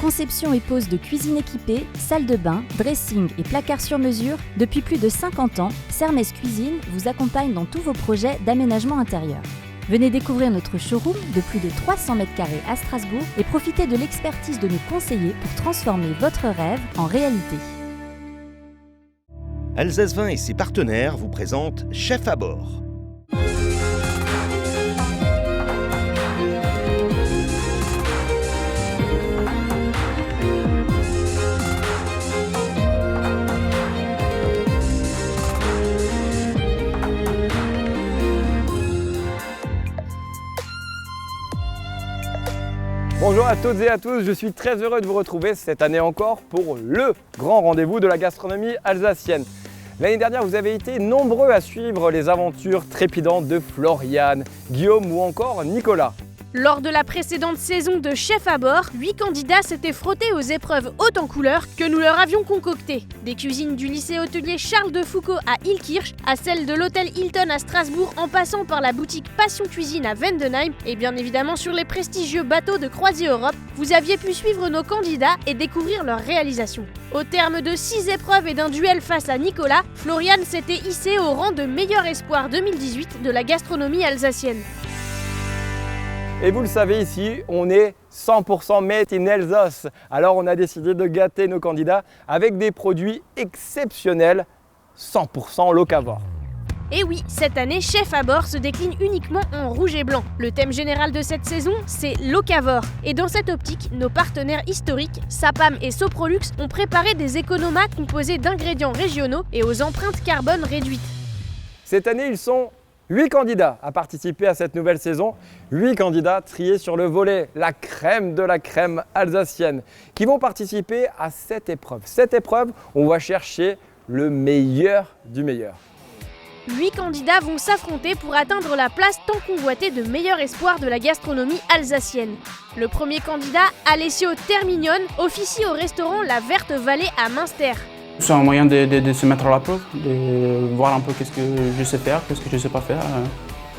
Conception et pose de cuisine équipée, salle de bain, dressing et placard sur mesure, depuis plus de 50 ans, Sermes Cuisine vous accompagne dans tous vos projets d'aménagement intérieur. Venez découvrir notre showroom de plus de 300 m² à Strasbourg et profitez de l'expertise de nos conseillers pour transformer votre rêve en réalité. Alsace Vin et ses partenaires vous présentent Chef à bord. Bonjour à toutes et à tous, je suis très heureux de vous retrouver cette année encore pour le grand rendez-vous de la gastronomie alsacienne. L'année dernière, vous avez été nombreux à suivre les aventures trépidantes de Floriane, Guillaume ou encore Nicolas. Lors de la précédente saison de Chef à bord, 8 candidats s'étaient frottés aux épreuves hautes en couleurs que nous leur avions concoctées. Des cuisines du lycée hôtelier Charles de Foucault à Illkirch, à celle de l'hôtel Hilton à Strasbourg, en passant par la boutique Passion Cuisine à Vendenheim et bien évidemment sur les prestigieux bateaux de Croisière Europe, vous aviez pu suivre nos candidats et découvrir leurs réalisations. Au terme de 6 épreuves et d'un duel face à Nicolas, Floriane s'était hissée au rang de meilleur espoir 2018 de la gastronomie alsacienne. Et vous le savez ici, on est 100% made in Alsace. Alors on a décidé de gâter nos candidats avec des produits exceptionnels, 100% locavore. Et oui, cette année, Chef à bord se décline uniquement en rouge et blanc. Le thème général de cette saison, c'est locavore. Et dans cette optique, nos partenaires historiques, Sapam et Soprolux, ont préparé des économas composés d'ingrédients régionaux et aux empreintes carbone réduites. Cette année, ils sont 8 candidats à participer à cette nouvelle saison, 8 candidats triés sur le volet, la crème de la crème alsacienne, qui vont participer à cette épreuve. Cette épreuve, on va chercher le meilleur du meilleur. 8 candidats vont s'affronter pour atteindre la place tant convoitée de meilleur espoir de la gastronomie alsacienne. Le premier candidat, Alessio Termignon, officie au restaurant La Verte Vallée à Münster. C'est un moyen de se mettre à la preuve, de voir un peu qu'est-ce que je sais faire, qu'est-ce que je ne sais pas faire.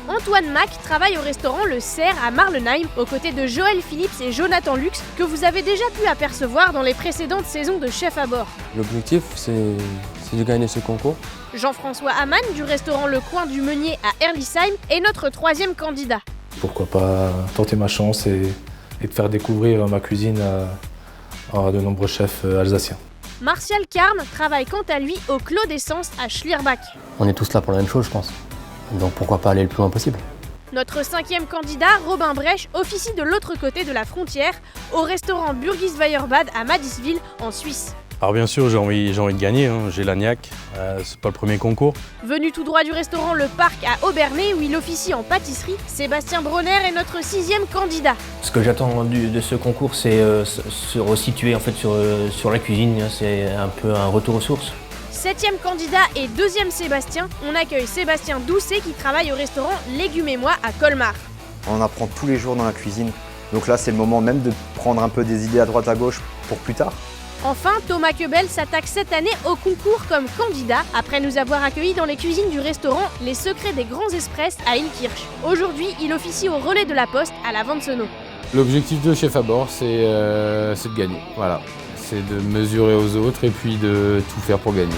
Antoine Mack travaille au restaurant Le Cerf à Marlenheim, aux côtés de Joël Phillips et Jonathan Lux, que vous avez déjà pu apercevoir dans les précédentes saisons de Chef à bord. L'objectif, c'est de gagner ce concours. Jean-François Hamann du restaurant Le Coin du Meunier à Erlisheim est notre troisième candidat. Pourquoi pas tenter ma chance et de faire découvrir ma cuisine à de nombreux chefs alsaciens. Martial Carne travaille quant à lui au Clos d'Essence à Schlierbach. On est tous là pour la même chose, je pense. Donc pourquoi pas aller le plus loin possible. Notre cinquième candidat, Robin Brech, officie de l'autre côté de la frontière, au restaurant Burgis Weierbad à Madiswil, en Suisse. Alors bien sûr, j'ai envie de gagner, j'ai la niaque, c'est pas le premier concours. Venu tout droit du restaurant Le Parc à Obernai, où il officie en pâtisserie, Sébastien Bronner est notre sixième candidat. Ce que j'attends de ce concours, c'est se resituer en fait sur la cuisine, c'est un peu un retour aux sources. Septième candidat et deuxième Sébastien, on accueille Sébastien Doucet qui travaille au restaurant Légumes et moi à Colmar. On apprend tous les jours dans la cuisine, donc là c'est le moment même de prendre un peu des idées à droite à gauche pour plus tard. Enfin, Thomas Quebel s'attaque cette année au concours comme candidat, après nous avoir accueillis dans les cuisines du restaurant Les Secrets des Grands Express à Illkirch. Aujourd'hui, il officie au relais de la Poste à la Vansenau. L'objectif de Chef à bord, c'est de gagner. Voilà, c'est de mesurer aux autres et puis de tout faire pour gagner.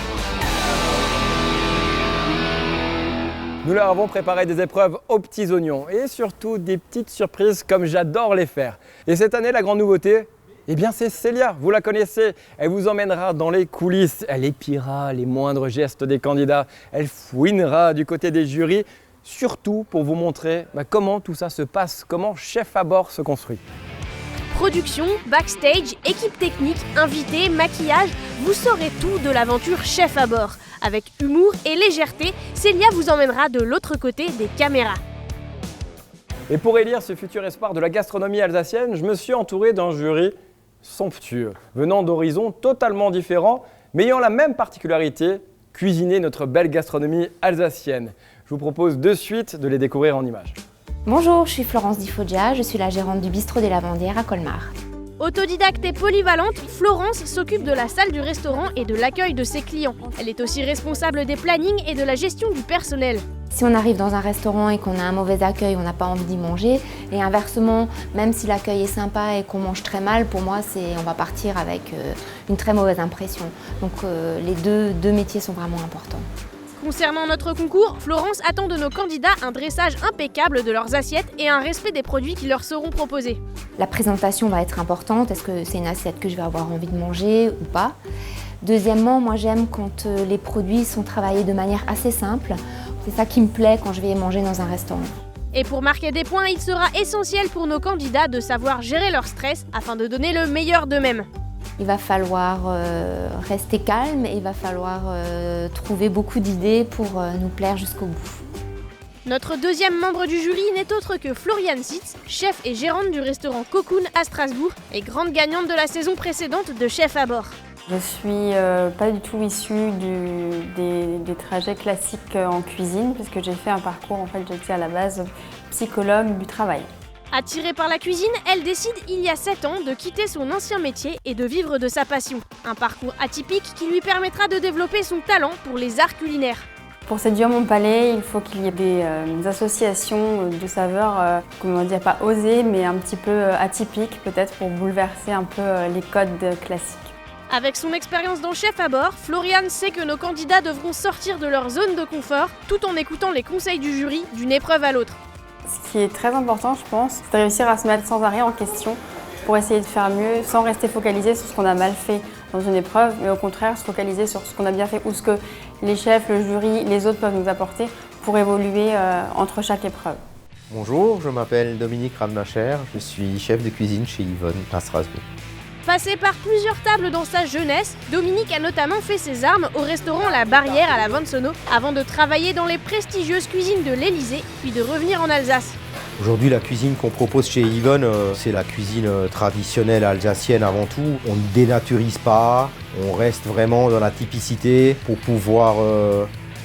Nous leur avons préparé des épreuves aux petits oignons et surtout des petites surprises comme j'adore les faire. Et cette année, la grande nouveauté, eh bien c'est Célia, vous la connaissez, elle vous emmènera dans les coulisses, elle épiera les moindres gestes des candidats, elle fouinera du côté des jurys, surtout pour vous montrer comment tout ça se passe, comment Chef à bord se construit. Production, backstage, équipe technique, invités, maquillage, vous saurez tout de l'aventure Chef à bord. Avec humour et légèreté, Célia vous emmènera de l'autre côté des caméras. Et pour élire ce futur espoir de la gastronomie alsacienne, je me suis entouré d'un jury somptueux, venant d'horizons totalement différents, mais ayant la même particularité, cuisiner notre belle gastronomie alsacienne. Je vous propose de suite de les découvrir en images. Bonjour, je suis Florence Di Foggia, je suis la gérante du bistrot des Lavandières à Colmar. Autodidacte et polyvalente, Florence s'occupe de la salle du restaurant et de l'accueil de ses clients. Elle est aussi responsable des plannings et de la gestion du personnel. Si on arrive dans un restaurant et qu'on a un mauvais accueil, on n'a pas envie d'y manger. Et inversement, même si l'accueil est sympa et qu'on mange très mal, pour moi, on va partir avec une très mauvaise impression. Donc les deux métiers sont vraiment importants. Concernant notre concours, Florence attend de nos candidats un dressage impeccable de leurs assiettes et un respect des produits qui leur seront proposés. La présentation va être importante. Est-ce que c'est une assiette que je vais avoir envie de manger ou pas? Deuxièmement, moi j'aime quand les produits sont travaillés de manière assez simple. C'est ça qui me plaît quand je vais manger dans un restaurant. Et pour marquer des points, il sera essentiel pour nos candidats de savoir gérer leur stress afin de donner le meilleur d'eux-mêmes. Il va falloir rester calme et il va falloir trouver beaucoup d'idées pour nous plaire jusqu'au bout. Notre deuxième membre du jury n'est autre que Floriane Sitz, chef et gérante du restaurant Cocoon à Strasbourg et grande gagnante de la saison précédente de Chef à bord. Je suis pas du tout issue des trajets classiques en cuisine puisque j'ai fait un parcours, en fait j'étais à la base psychologue du travail. Attirée par la cuisine, elle décide il y a 7 ans de quitter son ancien métier et de vivre de sa passion. Un parcours atypique qui lui permettra de développer son talent pour les arts culinaires. Pour séduire mon palais, il faut qu'il y ait des associations de saveurs, comment dire, pas osées mais un petit peu atypiques peut-être pour bouleverser un peu les codes classiques. Avec son expérience dans Chef à bord, Floriane sait que nos candidats devront sortir de leur zone de confort tout en écoutant les conseils du jury d'une épreuve à l'autre. Ce qui est très important, je pense, c'est de réussir à se mettre sans arrêt en question pour essayer de faire mieux, sans rester focalisé sur ce qu'on a mal fait dans une épreuve, mais au contraire se focaliser sur ce qu'on a bien fait ou ce que les chefs, le jury, les autres peuvent nous apporter pour évoluer entre chaque épreuve. Bonjour, je m'appelle Dominique Rademacher, je suis chef de cuisine chez Yvonne à Strasbourg. Passé par plusieurs tables dans sa jeunesse, Dominique a notamment fait ses armes au restaurant La Barrière à la Vansono avant de travailler dans les prestigieuses cuisines de l'Élysée, puis de revenir en Alsace. Aujourd'hui, la cuisine qu'on propose chez Yvonne, c'est la cuisine traditionnelle alsacienne avant tout. On ne dénaturise pas, on reste vraiment dans la typicité pour pouvoir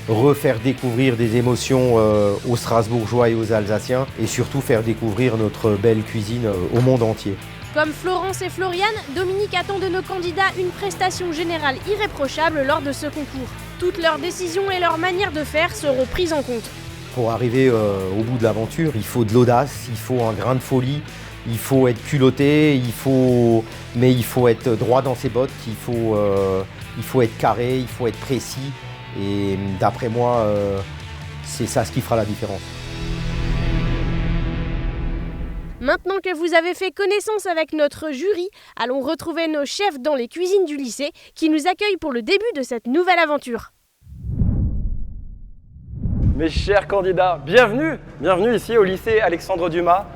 refaire découvrir des émotions aux Strasbourgeois et aux Alsaciens et surtout faire découvrir notre belle cuisine au monde entier. Comme Florence et Floriane, Dominique attend de nos candidats une prestation générale irréprochable lors de ce concours. Toutes leurs décisions et leur manière de faire seront prises en compte. Pour arriver au bout de l'aventure, il faut de l'audace, il faut un grain de folie, il faut être culotté, mais il faut être droit dans ses bottes, il faut être carré, il faut être précis. Et d'après moi, c'est ça ce qui fera la différence. Maintenant que vous avez fait connaissance avec notre jury, allons retrouver nos chefs dans les cuisines du lycée qui nous accueillent pour le début de cette nouvelle aventure. Mes chers candidats, bienvenue ici au lycée Alexandre Dumas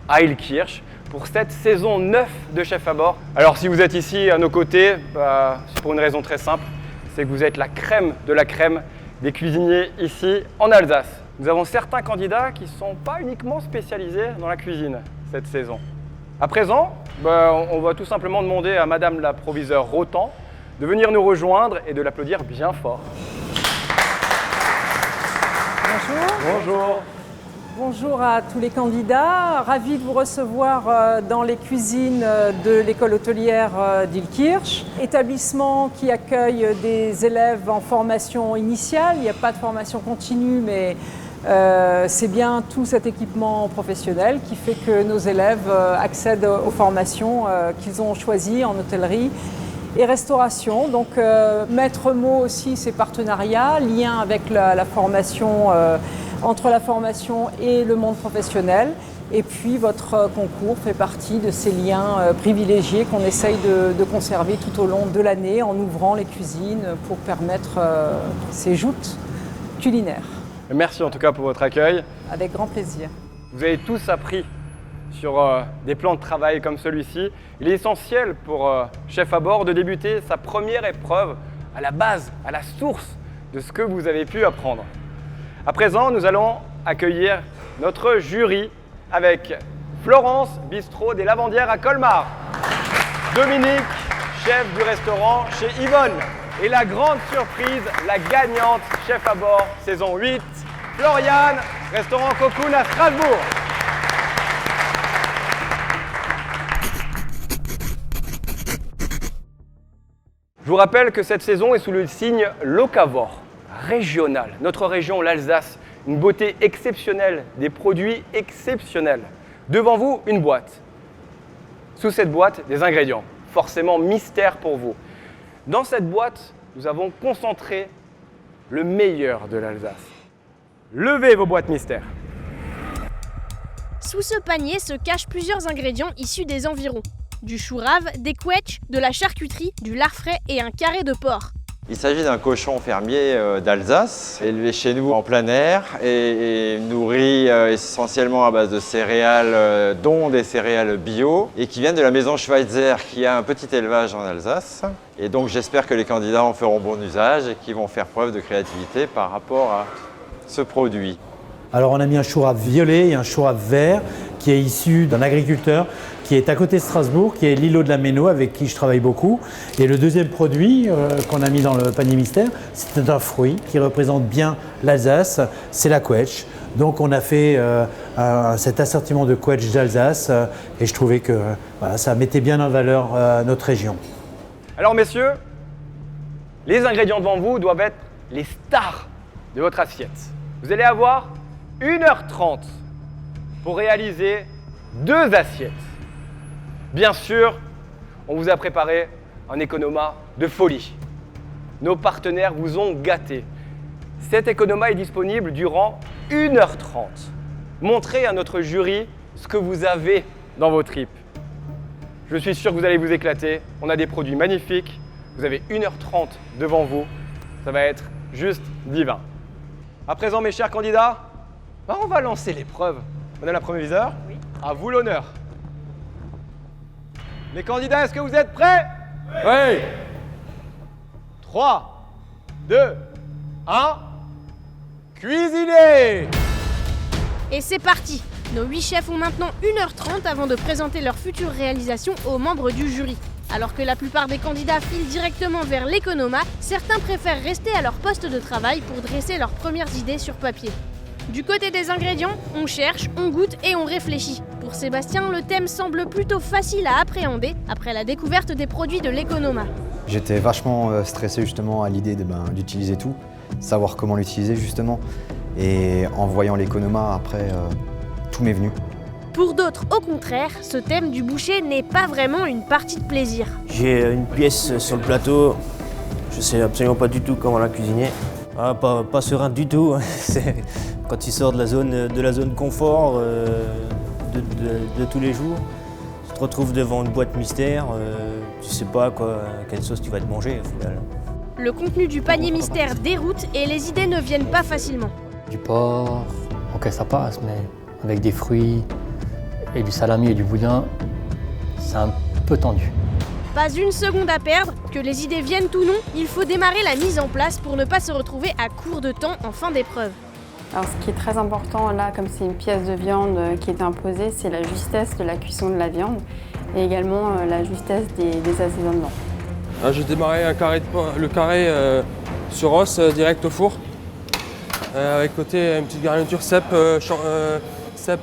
à Ilkirch pour cette saison 9 de Chef à bord. Alors si vous êtes ici à nos côtés, c'est pour une raison très simple, c'est que vous êtes la crème de la crème des cuisiniers ici en Alsace. Nous avons certains candidats qui ne sont pas uniquement spécialisés dans la cuisine cette saison. À présent, on va tout simplement demander à Madame la proviseure Rotan de venir nous rejoindre et de l'applaudir bien fort. Bonjour. Bonjour. Bonjour à tous les candidats. Ravi de vous recevoir dans les cuisines de l'école hôtelière d'Ilkirch. Établissement qui accueille des élèves en formation initiale. Il n'y a pas de formation continue, mais c'est bien tout cet équipement professionnel qui fait que nos élèves accèdent aux formations qu'ils ont choisies en hôtellerie et restauration. Donc maître mot aussi, c'est partenariat, lien avec la formation, entre la formation et le monde professionnel. Et puis votre concours fait partie de ces liens privilégiés qu'on essaye de conserver tout au long de l'année en ouvrant les cuisines pour permettre ces joutes culinaires. Merci en tout cas pour votre accueil. Avec grand plaisir. Vous avez tous appris sur des plans de travail comme celui-ci. Il est essentiel pour Chef à bord de débuter sa première épreuve à la base, à la source de ce que vous avez pu apprendre. À présent, nous allons accueillir notre jury avec Florence, bistrot des Lavandières à Colmar, Dominique, chef du restaurant chez Yvonne, et la grande surprise, la gagnante Chef à bord saison 8, Floriane, restaurant Cocoon à Strasbourg. Je vous rappelle que cette saison est sous le signe locavore, régional. Notre région, l'Alsace, une beauté exceptionnelle, des produits exceptionnels. Devant vous, une boîte. Sous cette boîte, des ingrédients, forcément mystère pour vous. Dans cette boîte, nous avons concentré le meilleur de l'Alsace. Levez vos boîtes mystères. Sous ce panier se cachent plusieurs ingrédients issus des environs. Du chou rave, des quetchs, de la charcuterie, du lard frais et un carré de porc. Il s'agit d'un cochon fermier d'Alsace, élevé chez nous en plein air et nourri essentiellement à base de céréales, dont des céréales bio, et qui viennent de la maison Schweitzer, qui a un petit élevage en Alsace. Et donc j'espère que les candidats en feront bon usage et qu'ils vont faire preuve de créativité par rapport à ce produit. Alors on a mis un chou rave violet et un chou rave vert qui est issu d'un agriculteur qui est à côté de Strasbourg, qui est l'îlot de la Méno, avec qui je travaille beaucoup. Et le deuxième produit qu'on a mis dans le panier mystère, c'est un fruit qui représente bien l'Alsace, c'est la quetch. Donc on a fait cet assortiment de quetch d'Alsace et je trouvais que voilà, ça mettait bien en valeur notre région. Alors messieurs, les ingrédients devant vous doivent être les stars de votre assiette. Vous allez avoir 1h30 pour réaliser 2 assiettes. Bien sûr, on vous a préparé un économa de folie. Nos partenaires vous ont gâté. Cet économa est disponible durant 1h30. Montrez à notre jury ce que vous avez dans vos tripes. Je suis sûr que vous allez vous éclater. On a des produits magnifiques. Vous avez 1h30 devant vous. Ça va être juste divin. À présent, mes chers candidats, on va lancer l'épreuve. Madame la proviseur, oui. À vous l'honneur. Les candidats, est-ce que vous êtes prêts? Oui. 3, 2, 1, cuisinez! Et c'est parti! Nos 8 chefs ont maintenant 1h30 avant de présenter leur future réalisation aux membres du jury. Alors que la plupart des candidats filent directement vers l'économa, certains préfèrent rester à leur poste de travail pour dresser leurs premières idées sur papier. Du côté des ingrédients, on cherche, on goûte et on réfléchit. Pour Sébastien, le thème semble plutôt facile à appréhender après la découverte des produits de l'économa. J'étais vachement stressé justement à l'idée d'utiliser tout, savoir comment l'utiliser justement. Et en voyant l'économa, après, tout m'est venu. Pour d'autres, au contraire, ce thème du boucher n'est pas vraiment une partie de plaisir. J'ai une pièce sur le plateau, je sais absolument pas du tout comment la cuisiner. Ah, pas serein du tout. Quand tu sors de la zone confort de tous les jours, tu te retrouves devant une boîte mystère, tu sais pas quelle sauce tu vas te manger au final. Le contenu du panier mystère déroute et les idées ne viennent pas facilement. Du porc, ok ça passe, mais avec des fruits et du salami et du boudin, c'est un peu tendu. Pas une seconde à perdre, que les idées viennent ou non, il faut démarrer la mise en place pour ne pas se retrouver à court de temps en fin d'épreuve. Alors ce qui est très important là, comme c'est une pièce de viande qui est imposée, c'est la justesse de la cuisson de la viande et également la justesse des assaisonnements. J'ai démarré le carré sur os direct au four, avec côté une petite garniture cèpe,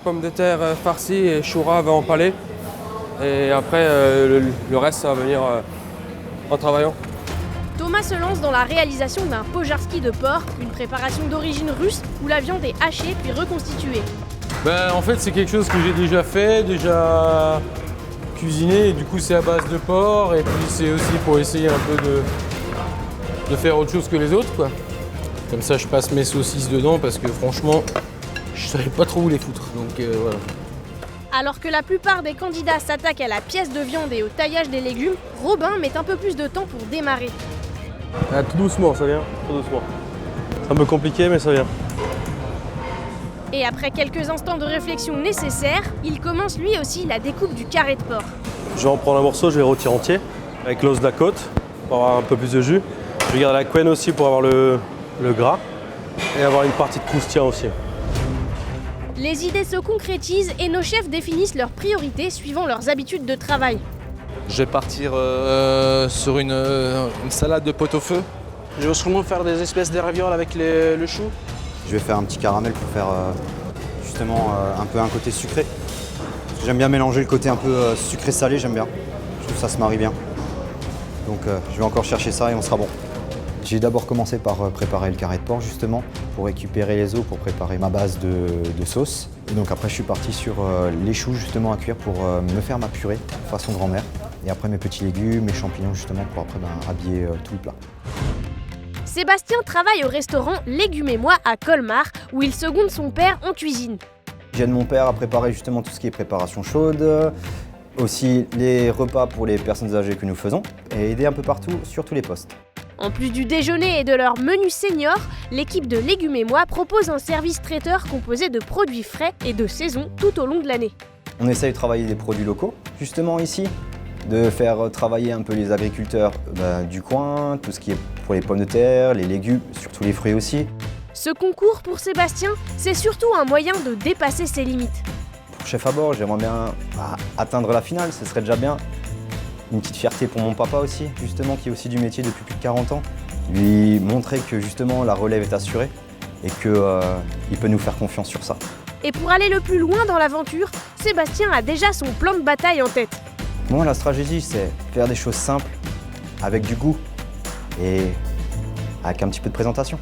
pommes de terre farcies et chou rave empalé. Et après, le reste, ça va venir en travaillant. Thomas se lance dans la réalisation d'un pojarski de porc, une préparation d'origine russe où la viande est hachée puis reconstituée. En fait, c'est quelque chose que j'ai déjà fait, déjà cuisiné, et du coup c'est à base de porc, et puis c'est aussi pour essayer un peu de faire autre chose que les autres, quoi. Comme ça, je passe mes saucisses dedans parce que franchement, je savais pas trop où les foutre, donc voilà. Alors que la plupart des candidats s'attaquent à la pièce de viande et au taillage des légumes, Robin met un peu plus de temps pour démarrer. Tout doucement, ça vient, tout doucement. C'est un peu compliqué, mais ça vient. Et après quelques instants de réflexion nécessaires, il commence lui aussi la découpe du carré de porc. Je vais en prendre un morceau, je vais le rôtir entier, avec l'os de la côte, pour avoir un peu plus de jus. Je garde la quenne aussi pour avoir le gras, et avoir une partie de croustillant aussi. Les idées se concrétisent et nos chefs définissent leurs priorités suivant leurs habitudes de travail. Je vais partir sur une salade de pot-au-feu. Je vais sûrement faire des espèces de ravioles avec le chou. Je vais faire un petit caramel pour faire justement un peu un côté sucré. J'aime bien mélanger le côté un peu sucré-salé, j'aime bien. Je trouve que ça se marie bien. Donc je vais encore chercher ça et on sera bon. J'ai d'abord commencé par préparer le carré de porc justement, pour récupérer les os, pour préparer ma base de sauce. Et donc après je suis parti sur les choux justement à cuire pour me faire ma purée façon grand-mère. Et après mes petits légumes, mes champignons justement pour après habiller tout le plat. Sébastien travaille au restaurant Légumes et moi à Colmar, où il seconde son père en cuisine. J'aide mon père à préparer justement tout ce qui est préparation chaude, aussi les repas pour les personnes âgées que nous faisons, et aider un peu partout sur tous les postes. En plus du déjeuner et de leur menu senior, l'équipe de Légumes et moi propose un service traiteur composé de produits frais et de saison tout au long de l'année. On essaye de travailler des produits locaux, justement ici, de faire travailler un peu les agriculteurs du coin, tout ce qui est pour les pommes de terre, les légumes, surtout les fruits aussi. Ce concours pour Sébastien, c'est surtout un moyen de dépasser ses limites. Pour chef à bord, j'aimerais bien atteindre la finale, ce serait déjà bien. Une petite fierté pour mon papa aussi, justement, qui est aussi du métier depuis plus de 40 ans. Lui montrer que justement la relève est assurée et qu'il peut nous faire confiance sur ça. Et pour aller le plus loin dans l'aventure, Sébastien a déjà son plan de bataille en tête. Moi, la stratégie, c'est faire des choses simples, avec du goût et avec un petit peu de présentation.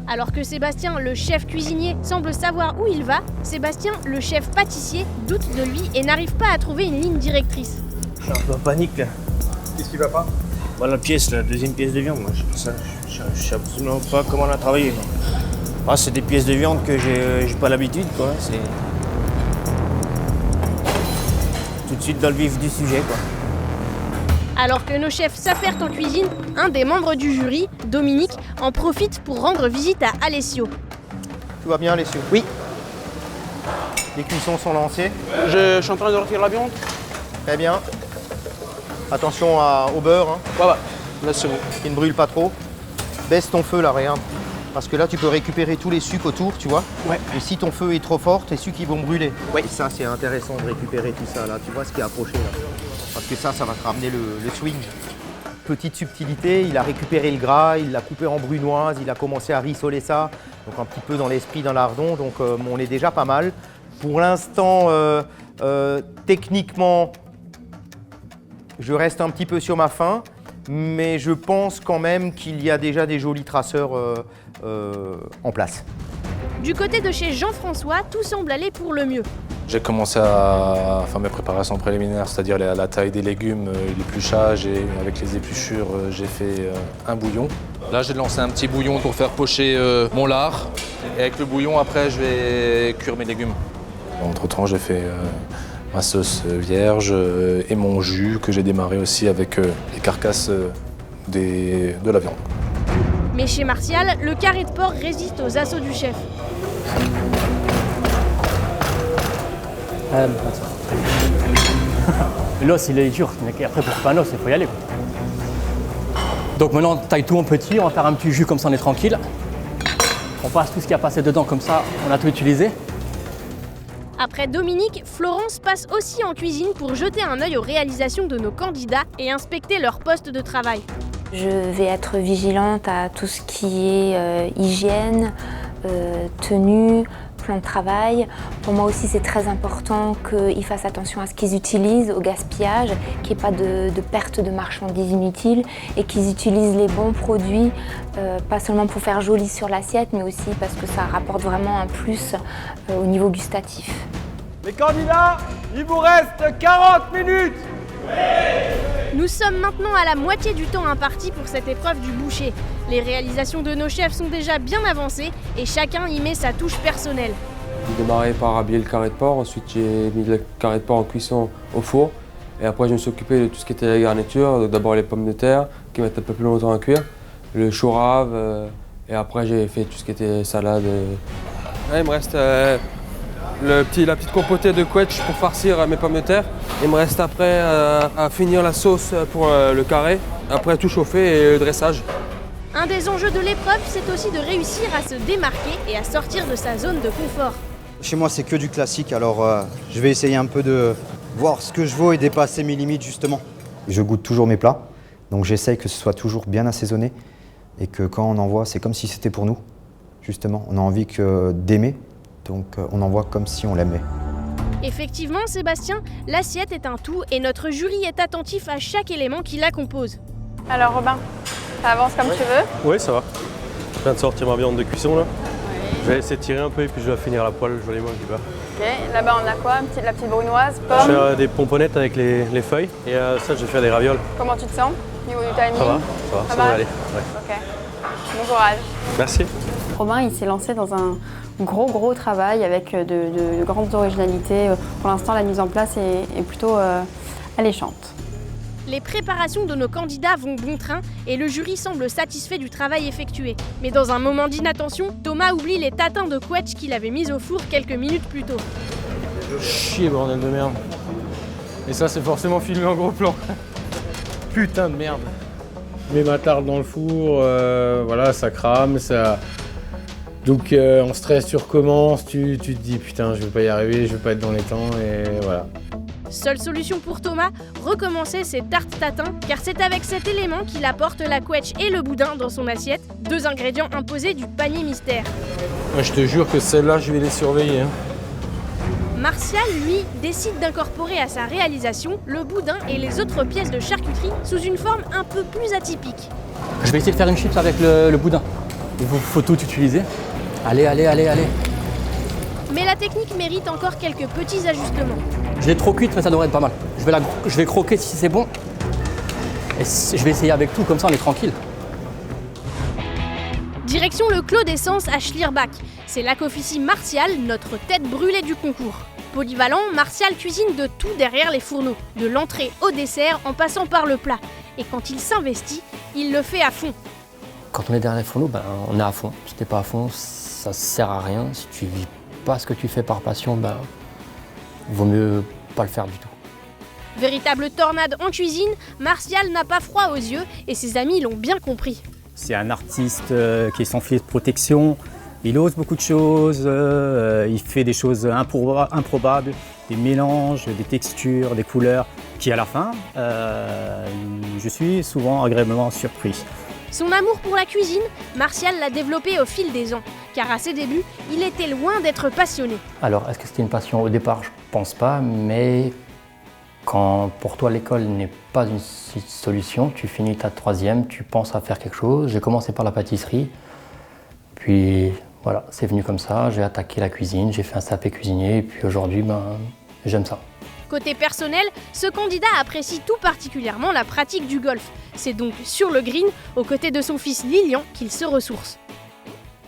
Alors que Sébastien, le chef cuisinier, semble savoir où il va, Sébastien, le chef pâtissier, doute de lui et n'arrive pas à trouver une ligne directrice. Je suis un peu en panique là. Qu'est-ce qui va pas? La deuxième pièce de viande, moi, je sais absolument pas comment on a travaillé. C'est des pièces de viande que j'ai pas l'habitude, quoi. C'est tout de suite dans le vif du sujet, quoi. Alors que nos chefs s'affairent en cuisine, un des membres du jury, Dominique, en profite pour rendre visite à Alessio. Tout va bien, Alessio? Oui. Les cuissons sont lancées. Je suis en train de retirer la viande. Très bien. Attention au beurre. Hein. Ouais, là c'est bon. Qui ne brûle pas trop. Baisse ton feu là, regarde. Parce que là, tu peux récupérer tous les sucs autour, tu vois. Ouais. Et si ton feu est trop fort, tes sucs ils vont brûler. Oui. Et ça, c'est intéressant de récupérer tout ça là. Tu vois ce qui est approché là. Parce que ça va te ramener le swing. Petite subtilité, il a récupéré le gras, il l'a coupé en brunoise, il a commencé à rissoler ça. Donc un petit peu dans l'esprit, dans l'ardon. Donc on est déjà pas mal. Pour l'instant, techniquement, je reste un petit peu sur ma faim, mais je pense quand même qu'il y a déjà des jolis traceurs en place. Du côté de chez Jean-François, tout semble aller pour le mieux. J'ai commencé à faire mes préparations préliminaires, c'est-à-dire la taille des légumes, l'épluchage, et avec les épluchures, j'ai fait un bouillon. Là, j'ai lancé un petit bouillon pour faire pocher mon lard. Et avec le bouillon, après, je vais cuire mes légumes. Entre-temps, j'ai fait ma sauce vierge et mon jus que j'ai démarré aussi avec les carcasses de la viande. Mais chez Martial, le carré de porc résiste aux assauts du chef. L'os, il est dur, mais après pour faire un os, il faut y aller. Donc maintenant, on taille tout en petit, on va faire un petit jus comme ça, on est tranquille. On passe tout ce qui a passé dedans comme ça, on a tout utilisé. Après Dominique, Florence passe aussi en cuisine pour jeter un œil aux réalisations de nos candidats et inspecter leur poste de travail. Je vais être vigilante à tout ce qui est hygiène, tenue, plan de travail. Pour moi aussi, c'est très important qu'ils fassent attention à ce qu'ils utilisent, au gaspillage, qu'il n'y ait pas de perte de marchandises inutiles et qu'ils utilisent les bons produits, pas seulement pour faire joli sur l'assiette, mais aussi parce que ça rapporte vraiment un plus au niveau gustatif. Les candidats, il vous reste 40 minutes! Nous sommes maintenant à la moitié du temps imparti pour cette épreuve du boucher. Les réalisations de nos chefs sont déjà bien avancées et chacun y met sa touche personnelle. J'ai démarré par habiller le carré de porc, ensuite j'ai mis le carré de porc en cuisson au four. Et après je me suis occupé de tout ce qui était la garniture, d'abord les pommes de terre qui mettent un peu plus longtemps à cuire, le chou rave, et après j'ai fait tout ce qui était salade. Là, il me reste la petite compotée de quetch pour farcir mes pommes de terre. Il me reste après à finir la sauce pour le carré, après tout chauffer et le dressage. Un des enjeux de l'épreuve, c'est aussi de réussir à se démarquer et à sortir de sa zone de confort. Chez moi, c'est que du classique, alors je vais essayer un peu de voir ce que je vaux et dépasser mes limites justement. Je goûte toujours mes plats, donc j'essaye que ce soit toujours bien assaisonné et que quand on envoie, c'est comme si c'était pour nous, justement. On a envie d'aimer, donc on envoie comme si on l'aimait. Effectivement, Sébastien, l'assiette est un tout et notre jury est attentif à chaque élément qui la compose. Alors Robin, Ça avance comme tu veux? Oui, ça va. Je viens de sortir ma viande de cuisson là. Je vais essayer de tirer un peu et puis je vais finir à la poêle, je vais les manger du bas. Ok, là-bas on a quoi? La petite brunoise, pomme? Je fais des pomponnettes avec les feuilles et ça je vais faire des ravioles. Comment tu te sens au niveau du timing? Ça va aller. Ouais. Ok, bon courage. Merci. Robin il s'est lancé dans un gros travail avec de grandes originalités. Pour l'instant la mise en place est plutôt alléchante. Les préparations de nos candidats vont bon train et le jury semble satisfait du travail effectué. Mais dans un moment d'inattention, Thomas oublie les tatins de quetch qu'il avait mis au four quelques minutes plus tôt. Chier, bordel de merde. Et ça, c'est forcément filmé en gros plan. Putain de merde. Je mets ma tarte dans le four, voilà, ça crame, ça... Donc on stresse, tu recommences, tu te dis putain, je vais pas y arriver, je vais pas être dans les temps et voilà. Seule solution pour Thomas, recommencer ses tartes tatins, car c'est avec cet élément qu'il apporte la quetch et le boudin dans son assiette, 2 ingrédients imposés du panier mystère. Moi, je te jure que celles-là, je vais les surveiller. Martial, lui, décide d'incorporer à sa réalisation le boudin et les autres pièces de charcuterie sous une forme un peu plus atypique. Je vais essayer de faire une chips avec le boudin. Il faut tout utiliser. Allez. Mais la technique mérite encore quelques petits ajustements. Je l'ai trop cuite, mais ça devrait être pas mal. Je vais croquer si c'est bon. Et je vais essayer avec tout, comme ça on est tranquille. Direction le Clos d'Essence à Schlierbach. C'est là qu'officie Martial, notre tête brûlée du concours. Polyvalent, Martial cuisine de tout derrière les fourneaux, de l'entrée au dessert en passant par le plat. Et quand il s'investit, il le fait à fond. Quand on est derrière les fourneaux, on est à fond. Si t'es pas à fond, ça sert à rien. Si tu vis pas ce que tu fais par passion, vaut mieux pas le faire du tout. Véritable tornade en cuisine, Martial n'a pas froid aux yeux et ses amis l'ont bien compris. C'est un artiste qui est sans filet de protection, il ose beaucoup de choses, il fait des choses improbables, des mélanges, des textures, des couleurs, qui à la fin, je suis souvent agréablement surpris. Son amour pour la cuisine, Martial l'a développé au fil des ans, car à ses débuts, il était loin d'être passionné. Alors, est-ce que c'était une passion au départ? Je pense pas, mais quand pour toi l'école n'est pas une solution, tu finis ta 3e, tu penses à faire quelque chose. J'ai commencé par la pâtisserie, puis voilà, c'est venu comme ça, j'ai attaqué la cuisine, j'ai fait un CAP cuisinier, et puis aujourd'hui, j'aime ça. Côté personnel, ce candidat apprécie tout particulièrement la pratique du golf. C'est donc sur le green, aux côtés de son fils Lilian, qu'il se ressource.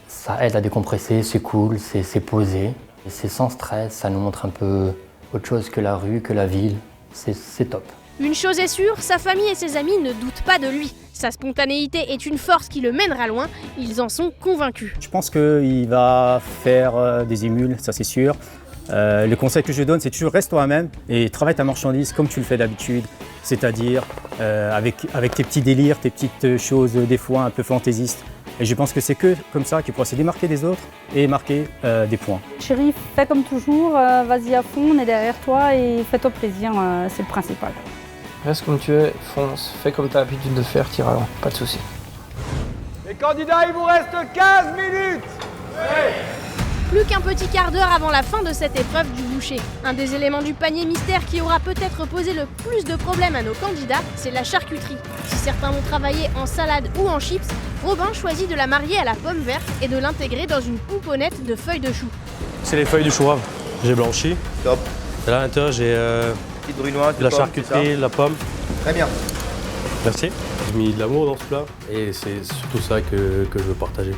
Ça aide à décompresser, c'est cool, c'est posé, c'est sans stress, ça nous montre un peu autre chose que la rue, que la ville, c'est top. Une chose est sûre, sa famille et ses amis ne doutent pas de lui. Sa spontanéité est une force qui le mènera loin, ils en sont convaincus. Je pense qu'il va faire des émules, ça c'est sûr. Le conseil que je donne, c'est toujours reste toi-même et travaille ta marchandise comme tu le fais d'habitude, c'est-à-dire avec tes petits délires, tes petites choses des fois un peu fantaisistes. Et je pense que c'est que comme ça qu'il pourra se démarquer des autres et marquer des points. Chérie, fais comme toujours, vas-y à fond, on est derrière toi et fais-toi plaisir, c'est le principal. Reste comme tu es, fonce, fais comme tu as l'habitude de faire, tire alors, pas de soucis. Les candidats, il vous reste 15 minutes. Plus qu'un petit quart d'heure avant la fin de cette épreuve du boucher. Un des éléments du panier mystère qui aura peut-être posé le plus de problèmes à nos candidats, c'est la charcuterie. Si certains vont travailler en salade ou en chips, Robin choisit de la marier à la pomme verte et de l'intégrer dans une pouponnette de feuilles de chou. C'est les feuilles de chou rave. J'ai blanchi. Top. Et là à l'intérieur, j'ai de la charcuterie, la pomme. Très bien. Merci. J'ai mis de l'amour dans ce plat et c'est surtout ça que je veux partager.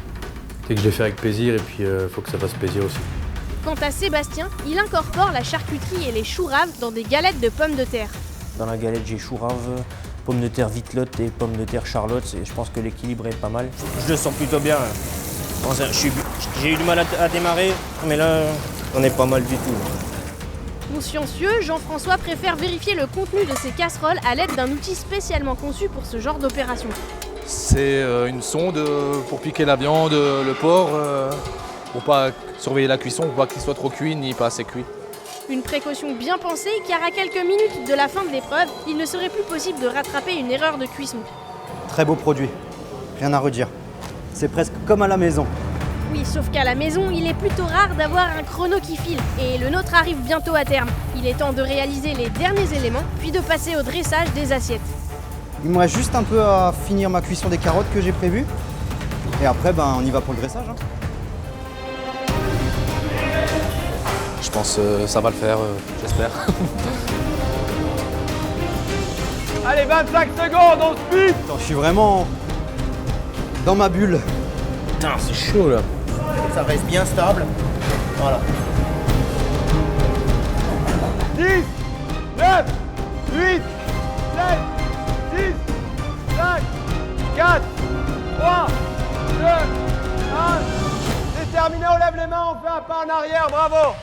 C'est que je l'ai fait avec plaisir et puis il faut que ça fasse plaisir aussi. Quant à Sébastien, il incorpore la charcuterie et les choux raves dans des galettes de pommes de terre. Dans la galette, j'ai choux raves, pommes de terre vitelotte et pommes de terre charlotte. Je pense que l'équilibre est pas mal. Je le sens plutôt bien. J'ai eu du mal à démarrer, mais là, on est pas mal du tout. Consciencieux, Jean-François préfère vérifier le contenu de ses casseroles à l'aide d'un outil spécialement conçu pour ce genre d'opération. C'est une sonde pour piquer la viande, le porc, pour pas surveiller la cuisson, pour pas qu'il soit trop cuit ni pas assez cuit. Une précaution bien pensée car à quelques minutes de la fin de l'épreuve, il ne serait plus possible de rattraper une erreur de cuisson. Très beau produit, rien à redire. C'est presque comme à la maison. Oui, sauf qu'à la maison, il est plutôt rare d'avoir un chrono qui file. Et le nôtre arrive bientôt à terme. Il est temps de réaliser les derniers éléments, puis de passer au dressage des assiettes. Il me reste juste un peu à finir ma cuisson des carottes que j'ai prévues. Et après, on y va pour le graissage. Hein. Je pense que ça va le faire, j'espère. Allez, 25 secondes, on se bute. Je suis vraiment dans ma bulle. Putain, c'est chaud là. Ça reste bien stable. Voilà. 10, 9, 8, 7, 6, 5, 4, 3, 2, 1. C'est terminé, on lève les mains, on fait un pas en arrière, bravo.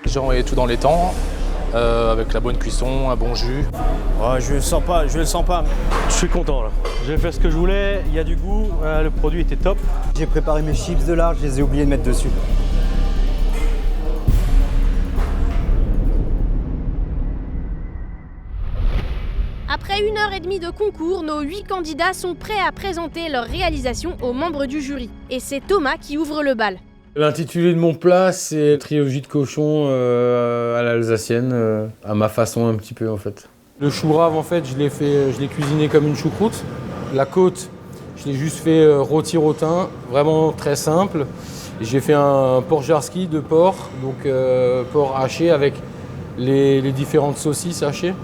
J'ai envoyé tout dans les temps, avec la bonne cuisson, un bon jus. Ouais, je le sens pas. Je suis content là. J'ai fait ce que je voulais, il y a du goût, le produit était top. J'ai préparé mes chips de là, je les ai oubliés de mettre dessus. Après 1h30 de concours, nos 8 candidats sont prêts à présenter leur réalisation aux membres du jury. Et c'est Thomas qui ouvre le bal. L'intitulé de mon plat, c'est trilogie de cochon à l'alsacienne, à ma façon un petit peu en fait. Le chou rave, en fait, je l'ai cuisiné comme une choucroute. La côte, je l'ai juste fait rôti-rotin, vraiment très simple. J'ai fait un porc jarski de porc, donc porc haché avec les différentes saucisses hachées.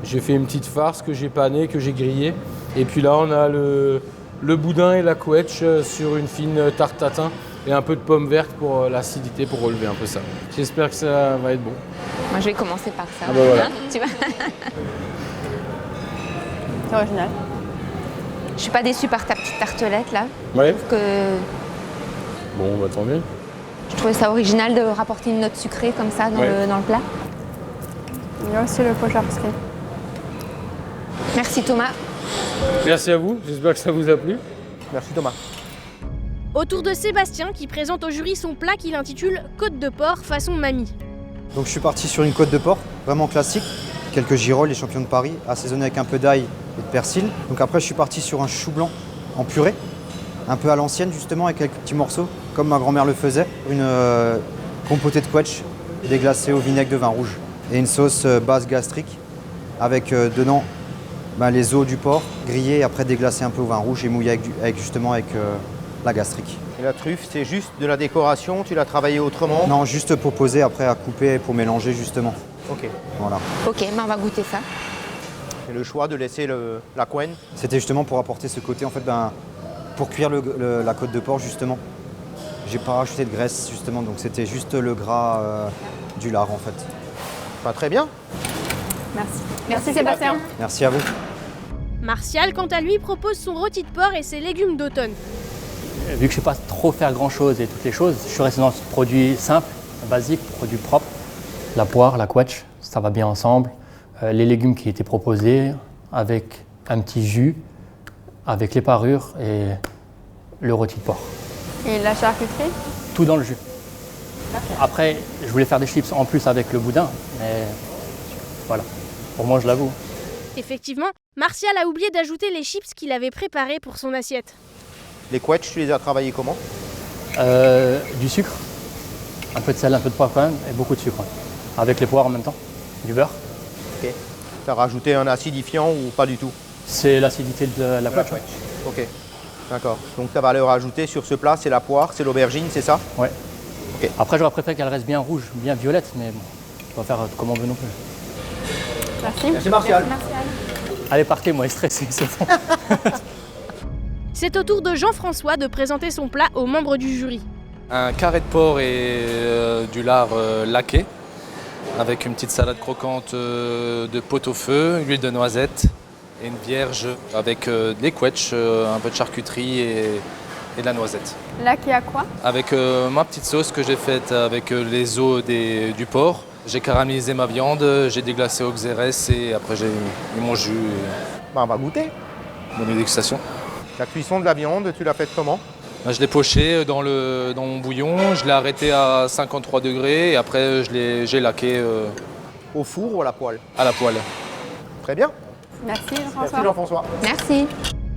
J'ai fait une petite farce que j'ai panée, que j'ai grillée. Et puis là, on a le boudin et la couetche sur une fine tarte tatin et un peu de pommes vertes pour l'acidité, pour relever un peu ça. J'espère que ça va être bon. Moi, je vais commencer par ça. Ah bah voilà. Hein, tu vois. C'est original. Je suis pas déçue par ta petite tartelette là. Ouais. Je trouve que Bon, bah tant mieux. je trouvais ça original de rapporter une note sucrée comme ça dans, Ouais. dans le plat. Il y a aussi le pois jarski. Merci Thomas. Merci à vous, j'espère que ça vous a plu. Merci Thomas. Au tour de Sébastien qui présente au jury son plat qu'il intitule Côte de porc façon mamie. Donc je suis parti sur une côte de porc, vraiment classique. Quelques girolles, les champions de Paris, assaisonnés avec un peu d'ail et de persil. Donc après je suis parti sur un chou blanc en purée, un peu à l'ancienne justement, avec quelques petits morceaux, comme ma grand-mère le faisait. Une compotée de couetch déglacée au vinaigre de vin rouge. Et une sauce basse gastrique avec dedans les os du porc grillés et après déglacés un peu au vin rouge et mouillés avec la gastrique. Et la truffe, c'est juste de la décoration, tu l'as travaillé autrement? Non, juste pour poser, après à couper et pour mélanger justement. Ok. Voilà. Ok, on va goûter ça. Et le choix de laisser la couenne? C'était justement pour apporter ce côté, en fait, pour cuire la côte de porc justement. J'ai pas rajouté de graisse justement, donc c'était juste le gras du lard en fait. Pas très bien. Merci. Merci Sébastien. Merci à vous. Martial, quant à lui, propose son rôti de porc et ses légumes d'automne. Vu que je ne sais pas trop faire grand chose et toutes les choses, je suis resté dans ce produit simple, basique, produit propre. La poire, la couetche, ça va bien ensemble. Les légumes qui étaient proposés avec un petit jus, avec les parures et le rôti de porc. Et la charcuterie? Tout dans le jus. Après, je voulais faire des chips en plus avec le boudin, mais voilà, pour moi je l'avoue. Effectivement, Martial a oublié d'ajouter les chips qu'il avait préparés pour son assiette. Les couettes, tu les as travaillées comment? Du sucre, un peu de sel, un peu de poivre quand même, et beaucoup de sucre. Avec les poires en même temps, du beurre. Ok. Tu as rajouté un acidifiant ou pas du tout? C'est l'acidité de la couetche. Ok, d'accord. Donc ta valeur ajoutée sur ce plat, c'est la poire, c'est l'aubergine, c'est ça? Ouais. Ok. Après, j'aurais préféré qu'elle reste bien rouge, bien violette, mais bon, on va faire comme on veut non plus. Merci. Merci Martial. Allez, partez, moi, je suis stressé, c'est bon. C'est au tour de Jean-François de présenter son plat aux membres du jury. Un carré de porc et du lard laqué, avec une petite salade croquante de pot-au-feu, huile de noisette et une vierge avec des couetches, un peu de charcuterie et de la noisette. Laqué à quoi? Avec ma petite sauce que j'ai faite avec les os du porc. J'ai caramélisé ma viande, j'ai déglacé au xérès et après j'ai mis mon jus. On va goûter. Bonne dégustation. La cuisson de la viande, tu l'as faite comment? Je l'ai poché dans mon bouillon, je l'ai arrêté à 53 degrés et après j'ai laqué. Au four ou à la poêle? À la poêle. Très bien. Merci Jean-François. Merci Jean-François. Merci.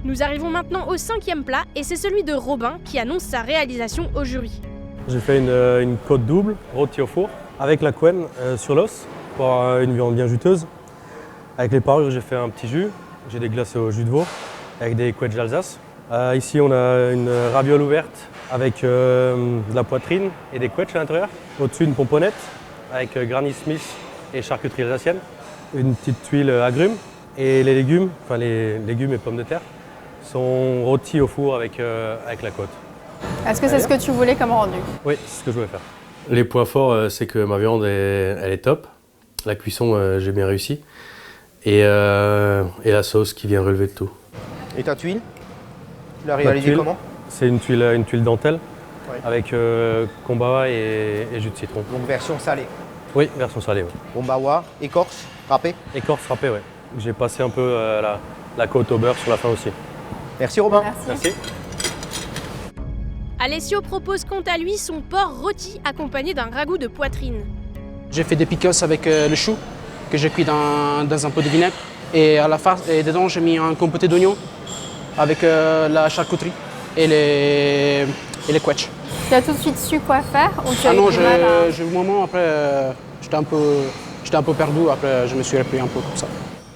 Nous arrivons maintenant au 5e plat et c'est celui de Robin qui annonce sa réalisation au jury. J'ai fait une côte double, rôti au four, avec la couenne sur l'os, pour une viande bien juteuse. Avec les parures, j'ai fait un petit jus. J'ai des glaces au jus de veau avec des quetchs d'Alsace. Ici, on a une raviole ouverte avec de la poitrine et des quetchs à l'intérieur. Au-dessus, une pomponnette avec Granny Smith et charcuterie alsacienne. Une petite tuile agrumes. Et les légumes, enfin les légumes et pommes de terre, sont rôtis au four avec la côte. Est-ce que c'est ce que tu voulais comme rendu? Oui, c'est ce que je voulais faire. Les points forts, c'est que ma viande, elle est top. La cuisson, j'ai bien réussi. Et la sauce qui vient relever de tout. Et ta tuile? Tu l'as réalisée comment? C'est une tuile dentelle avec kombawa et jus de citron. Donc version salée? Oui, version salée. Ouais. Kombawa, écorce, râpée? Écorce râpée, oui. J'ai passé un peu la côte au beurre sur la fin aussi. Merci Robin. Merci. Alessio propose quant à lui son porc rôti accompagné d'un ragoût de poitrine. J'ai fait des picos avec le chou que j'ai cuit dans un pot de vinaigre. Et à la farce, et dedans, j'ai mis un compoté d'oignons avec la charcuterie et les quetchs. Tu as tout de suite su quoi faire ou tu as non, eu du mal à... j'ai eu un moment, après, j'étais un peu perdu, après je me suis repris un peu comme ça.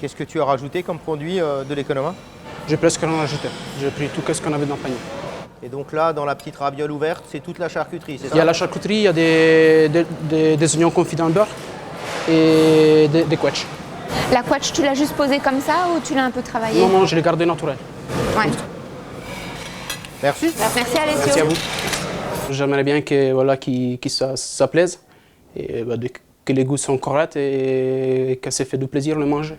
Qu'est-ce que tu as rajouté comme produit de l'Economa? J'ai presque rien rajouté. J'ai pris tout ce qu'on avait dans le panier. Et donc là, dans la petite raviole ouverte, c'est toute la charcuterie, c'est ça? Il y a la charcuterie, il y a des oignons confits dans le beurre et des quetchs. La quetch, tu l'as juste posée comme ça ou tu l'as un peu travaillée? Non, je l'ai gardé naturel. Ouais. Merci. Merci Alessio. Merci à vous. J'aimerais bien que ça plaise et que les goûts sont corrects et que ça fait du plaisir de le manger.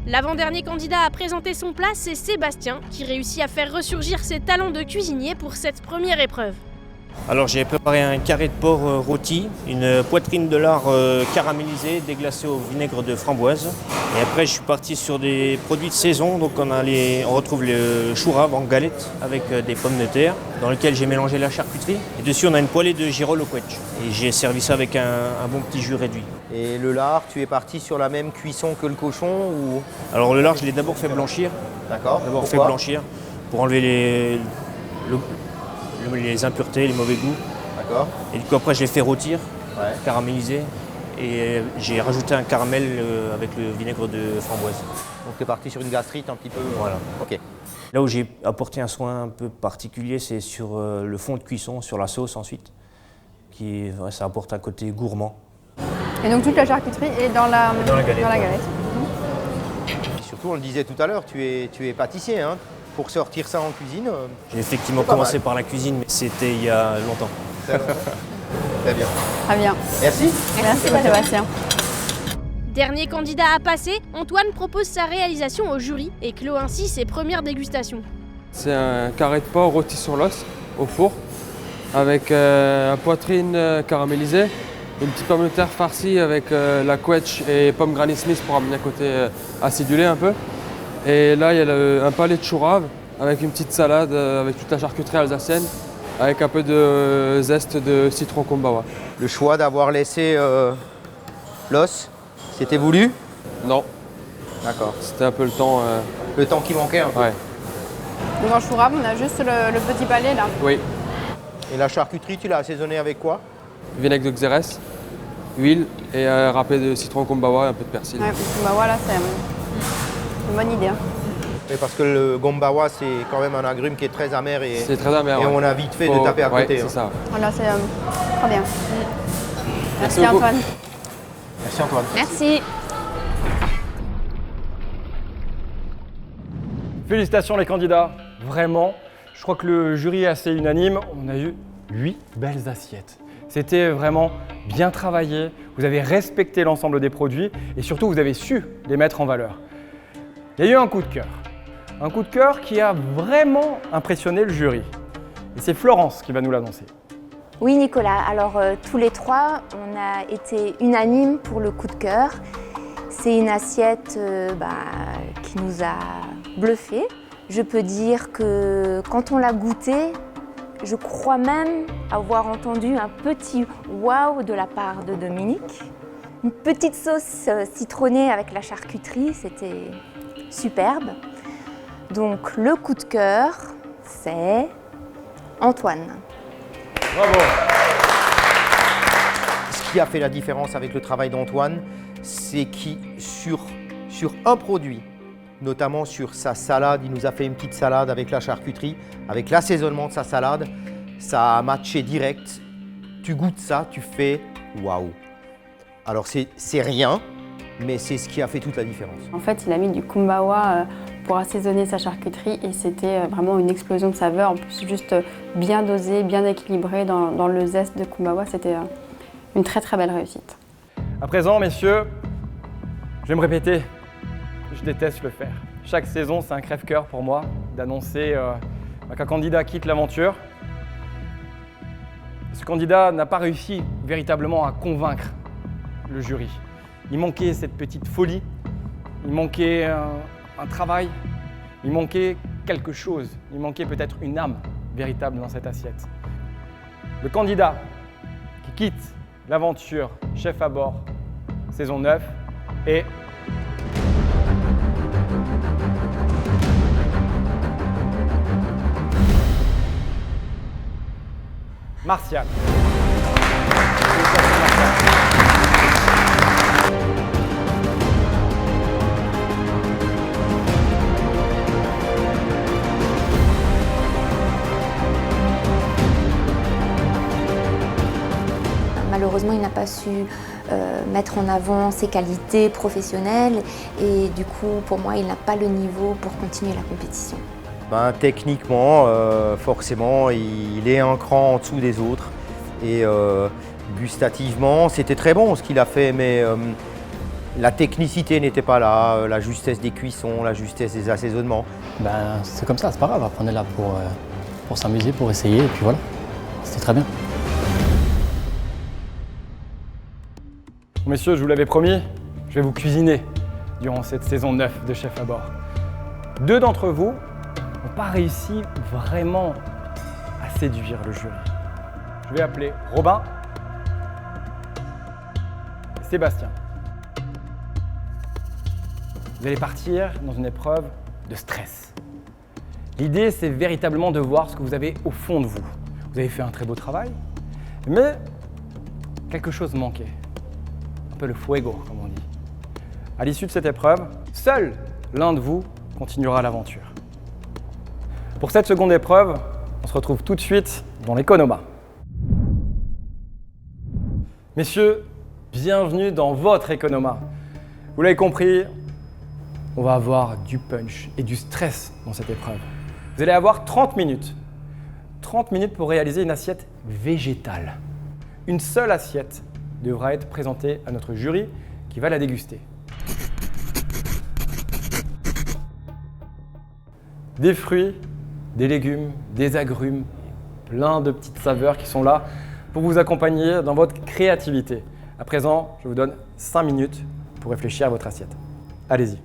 L'avant-dernier candidat à présenter son plat, c'est Sébastien, qui réussit à faire ressurgir ses talents de cuisinier pour cette première épreuve. Alors j'ai préparé un carré de porc rôti, une poitrine de lard caramélisée, déglacée au vinaigre de framboise. Et après je suis parti sur des produits de saison, donc on retrouve le chou rave en galette avec des pommes de terre, dans lequel j'ai mélangé la charcuterie. Et dessus on a une poêlée de girolles au quetch. Et j'ai servi ça avec un bon petit jus réduit. Et le lard, tu es parti sur la même cuisson que le cochon ou... Alors le lard je l'ai d'abord fait blanchir. D'accord. D'abord fait blanchir pour enlever les impuretés, les mauvais goûts. D'accord. Et du coup après je l'ai fait rôtir, caraméliser. Et j'ai rajouté un caramel avec le vinaigre de framboise. Donc tu es parti sur une gastrite un petit peu. Voilà. Ok. Là où j'ai apporté un soin un peu particulier, c'est sur le fond de cuisson, sur la sauce ensuite. Ça apporte un côté gourmand. Et donc toute la charcuterie est dans la galette. Et surtout, on le disait tout à l'heure, tu es pâtissier. Hein. Pour sortir ça en cuisine. J'ai effectivement commencé par la cuisine, mais c'était il y a longtemps. Très bien. Très bien. Merci. Merci Sébastien. Dernier candidat à passer, Antoine propose sa réalisation au jury et clôt ainsi ses premières dégustations. C'est un carré de porc rôti sur l'os au four avec la poitrine caramélisée, une petite pomme de terre farcie avec la quetch et pomme Granny Smith pour amener un côté acidulé un peu. Et là, il y a un palais de chou rave avec une petite salade avec toute la charcuterie alsacienne avec un peu de zeste de citron kombawa. Le choix d'avoir laissé l'os, c'était voulu? Non. D'accord. C'était un peu le temps. Le temps qui manquait un peu. Ouais. Donc en chou rave, on a juste le petit palais là. Oui. Et la charcuterie, tu l'as assaisonnée avec quoi? Vinaigre de xérès, huile et râpé de citron kombawa et un peu de persil. Ouais, bah voilà, c'est une bonne idée. Hein. Oui, parce que le gombawa, c'est quand même un agrume qui est très amer et, c'est très amer, et on a vite fait de taper à côté. C'est ça. Voilà, c'est très bien. Merci beaucoup. Antoine. Merci Antoine. Merci. Félicitations les candidats, vraiment. Je crois que le jury est assez unanime. On a eu 8 belles assiettes. C'était vraiment bien travaillé, vous avez respecté l'ensemble des produits et surtout vous avez su les mettre en valeur. Il y a eu un coup de cœur. Un coup de cœur qui a vraiment impressionné le jury. Et c'est Florence qui va nous l'annoncer. Oui Nicolas, alors tous les trois, on a été unanimes pour le coup de cœur. C'est une assiette qui nous a bluffés. Je peux dire que quand on l'a goûtée, je crois même avoir entendu un petit waouh de la part de Dominique. Une petite sauce citronnée avec la charcuterie, c'était superbe. Donc le coup de cœur, c'est Antoine. Bravo. Ce qui a fait la différence avec le travail d'Antoine, c'est qu'il, sur sur un produit, notamment sur sa salade. Il nous a fait une petite salade avec la charcuterie, avec l'assaisonnement de sa salade. Ça a matché direct. Tu goûtes ça, tu fais waouh. Alors c'est rien, mais c'est ce qui a fait toute la différence. En fait, il a mis du kumbawa pour assaisonner sa charcuterie et c'était vraiment une explosion de saveurs. En plus, juste bien dosé, bien équilibré dans le zeste de kumbawa. C'était une très très belle réussite. À présent, messieurs, je vais me répéter, je déteste le faire. Chaque saison, c'est un crève-cœur pour moi d'annoncer qu'un candidat quitte l'aventure. Ce candidat n'a pas réussi véritablement à convaincre le jury. Il manquait cette petite folie, il manquait un travail, il manquait quelque chose, il manquait peut-être une âme véritable dans cette assiette. Le candidat qui quitte l'aventure Chef à bord saison 9 est Martial. Malheureusement, il n'a pas su mettre en avant ses qualités professionnelles et du coup, pour moi, il n'a pas le niveau pour continuer la compétition. Techniquement, forcément, il est un cran en dessous des autres. Et gustativement, c'était très bon ce qu'il a fait, mais la technicité n'était pas là, la justesse des cuissons, la justesse des assaisonnements. C'est comme ça, c'est pas grave. Après, on est là pour s'amuser, pour essayer, et puis voilà. C'était très bien. Messieurs, je vous l'avais promis, je vais vous cuisiner durant cette saison 9 de Chef à bord. 2 d'entre vous n'ont pas réussi vraiment à séduire le jury. Je vais appeler Robin et Sébastien. Vous allez partir dans une épreuve de stress. L'idée, c'est véritablement de voir ce que vous avez au fond de vous. Vous avez fait un très beau travail, mais quelque chose manquait. Un peu le fuego, comme on dit. À l'issue de cette épreuve, seul l'un de vous continuera l'aventure. Pour cette seconde épreuve, on se retrouve tout de suite dans l'Economa. Messieurs, bienvenue dans votre Economa. Vous l'avez compris, on va avoir du punch et du stress dans cette épreuve. Vous allez avoir 30 minutes. 30 minutes pour réaliser une assiette végétale. Une seule assiette devra être présentée à notre jury qui va la déguster. Des fruits, des légumes, des agrumes, plein de petites saveurs qui sont là pour vous accompagner dans votre créativité. À présent, je vous donne 5 minutes pour réfléchir à votre assiette. Allez-y.